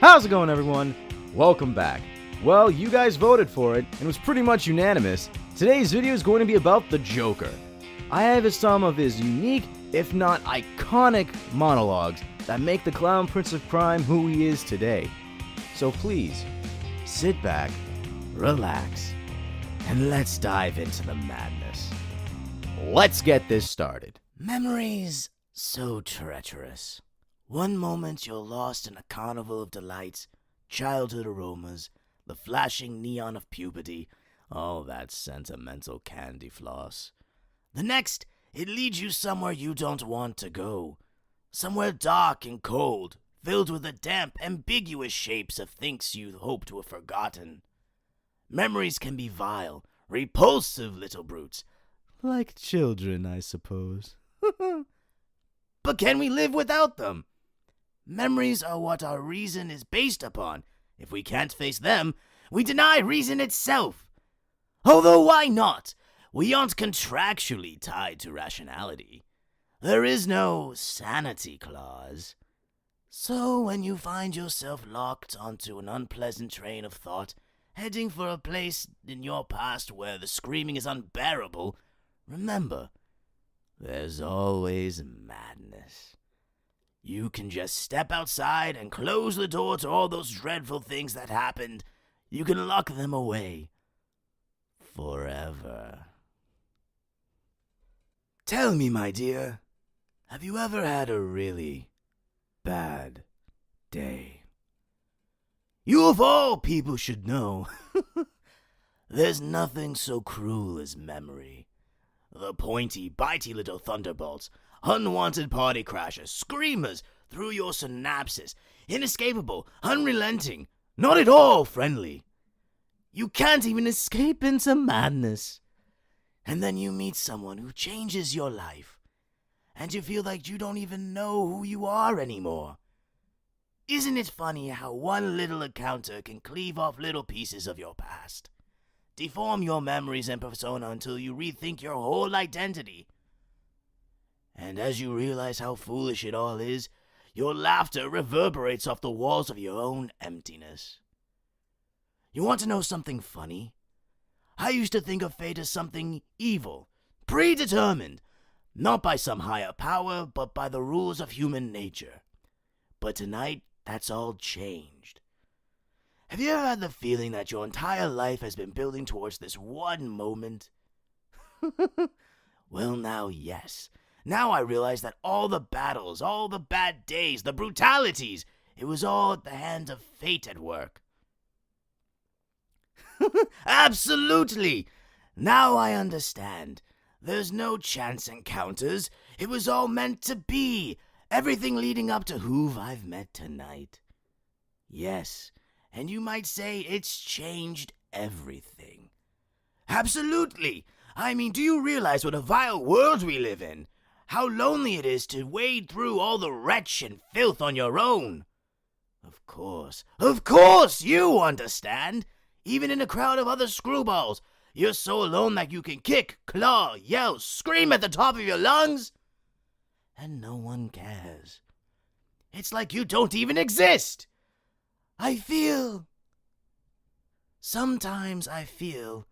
How's it going, everyone? Welcome back. Well, you guys voted for it, and it was pretty much unanimous. Today's video is going to be about the Joker. I have some of his unique, if not iconic, monologues that make the Clown Prince of Crime who he is today. So please, sit back, relax, and let's dive into the madness. Let's get this started. Memories so treacherous. One moment you're lost in a carnival of delights, childhood aromas, the flashing neon of puberty, all that sentimental candy floss. The next, it leads you somewhere you don't want to go. Somewhere dark and cold, filled with the damp, ambiguous shapes of things you hope to have forgotten. Memories can be vile, repulsive little brutes. Like children, I suppose. But can we live without them? Memories are what our reason is based upon. If we can't face them, we deny reason itself. Although why not? We aren't contractually tied to rationality. There is no sanity clause. So when you find yourself locked onto an unpleasant train of thought, heading for a place in your past where the screaming is unbearable, remember, there's always madness. You can just step outside and close the door to all those dreadful things that happened. You can lock them away. Forever. Tell me, my dear, have you ever had a really bad day? You of all people should know. There's nothing so cruel as memory. The pointy, bitey little thunderbolts, unwanted party crashers, screamers through your synapses, inescapable, unrelenting, not at all friendly. You can't even escape into madness. And then you meet someone who changes your life, and you feel like you don't even know who you are anymore. Isn't it funny how one little encounter can cleave off little pieces of your past, deform your memories and persona until you rethink your whole identity? And as you realize how foolish it all is, your laughter reverberates off the walls of your own emptiness. You want to know something funny? I used to think of fate as something evil, predetermined, not by some higher power, but by the rules of human nature. But tonight, that's all changed. Have you ever had the feeling that your entire life has been building towards this one moment? Well, now, yes. Now I realize that all the battles, all the bad days, the brutalities, it was all at the hand of fate at work. Absolutely! Now I understand. There's no chance encounters. It was all meant to be. Everything leading up to who I've met tonight. Yes, and you might say it's changed everything. Absolutely! I mean, do you realize what a vile world we live in? How lonely it is to wade through all the wretch and filth on your own. Of course, you understand. Even in a crowd of other screwballs, you're so alone that you can kick, claw, yell, scream at the top of your lungs, and no one cares. It's like you don't even exist. Sometimes I feel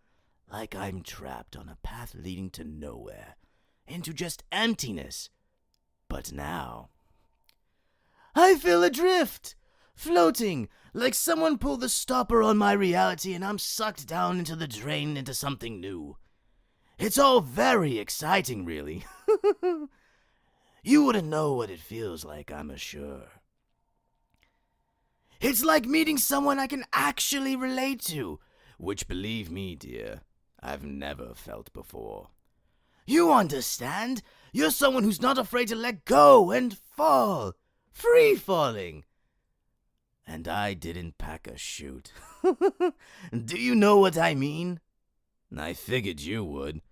like I'm trapped on a path leading to nowhere, into just emptiness. But now, I feel adrift, floating, like someone pulled the stopper on my reality and I'm sucked down into the drain into something new. It's all very exciting, really. You wouldn't know what it feels like, I'm sure. It's like meeting someone I can actually relate to, which, believe me, dear, I've never felt before. You understand? You're someone who's not afraid to let go and fall. Free falling. And I didn't pack a chute. Do you know what I mean? I figured you would.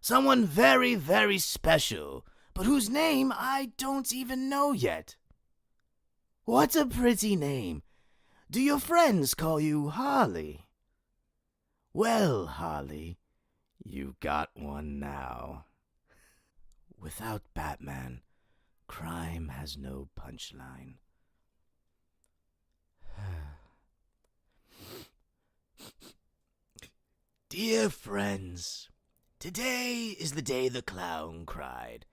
Someone very, very special, but whose name I don't even know yet. What a pretty name. Do your friends call you Harley? Well, Harley, you got one now. Without Batman, crime has no punchline. Dear friends, today is the day the clown cried.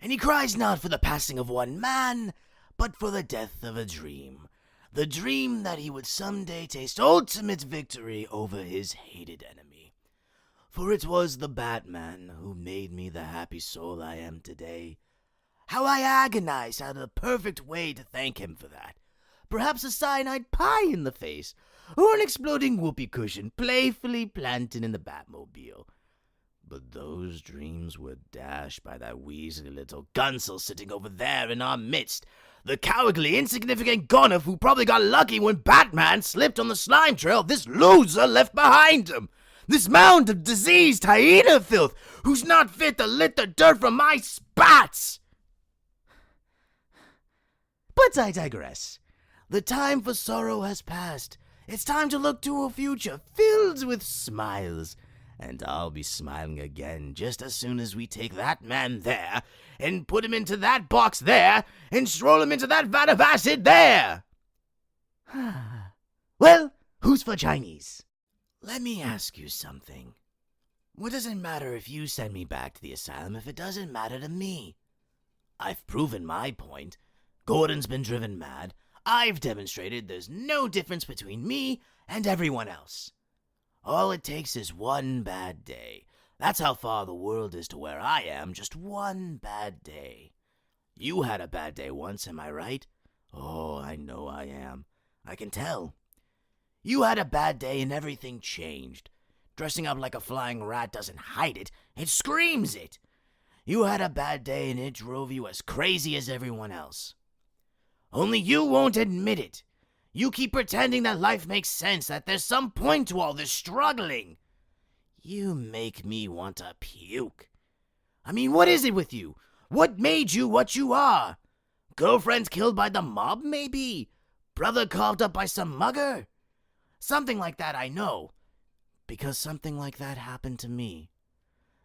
And he cries not for the passing of one man, but for the death of a dream. The dream that he would someday taste ultimate victory over his hated enemy. For it was the Batman who made me the happy soul I am today. How I agonized out of the perfect way to thank him for that. Perhaps a cyanide pie in the face, or an exploding whoopee cushion playfully planted in the Batmobile. But those dreams were dashed by that weaselly little gunsel sitting over there in our midst. The cowardly, insignificant gonif who probably got lucky when Batman slipped on the slime trail this loser left behind him. This mound of diseased hyena filth who's not fit to lick the dirt from my spats. But I digress. The time for sorrow has passed. It's time to look to a future filled with smiles. And I'll be smiling again just as soon as we take that man there and put him into that box there and stroll him into that vat of acid there. Well, who's for Chinese? Let me ask you something. What does it matter if you send me back to the asylum if it doesn't matter to me? I've proven my point. Gordon's been driven mad. I've demonstrated there's no difference between me and everyone else. All it takes is one bad day. That's how far the world is to where I am, just one bad day. You had a bad day once, am I right? Oh, I know I am. I can tell. You had a bad day and everything changed. Dressing up like a flying rat doesn't hide it, it screams it. You had a bad day and it drove you as crazy as everyone else. Only you won't admit it. You keep pretending that life makes sense, that there's some point to all this struggling. You make me want to puke. I mean, what is it with you? What made you what you are? Girlfriends killed by the mob, maybe? Brother carved up by some mugger? Something like that, I know. Because something like that happened to me.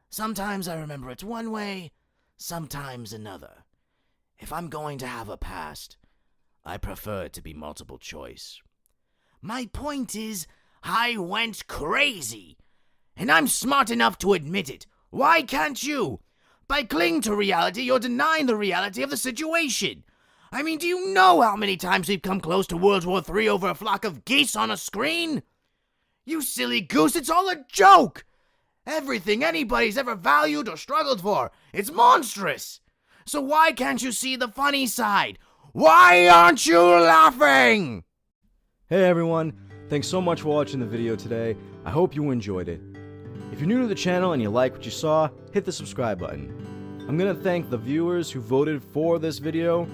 Sometimes I remember it one way, sometimes another. If I'm going to have a past, I prefer it to be multiple choice. My point is, I went crazy. And I'm smart enough to admit it. Why can't you? By clinging to reality, you're denying the reality of the situation. I mean, do you know how many times we've come close to World War III over a flock of geese on a screen? You silly goose, it's all a joke. Everything anybody's ever valued or struggled for, it's monstrous. So why can't you see the funny side? Why aren't you laughing? Hey everyone, thanks so much for watching the video today. I hope you enjoyed it. If you're new to the channel and you like what you saw, hit the subscribe button. I'm gonna thank the viewers who voted for this video.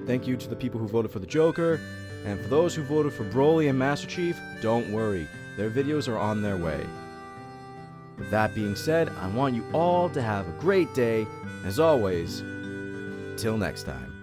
Thank you to the people who voted for the Joker. And for those who voted for Broly and Master Chief, don't worry, their videos are on their way. With that being said, I want you all to have a great day. As always, till next time.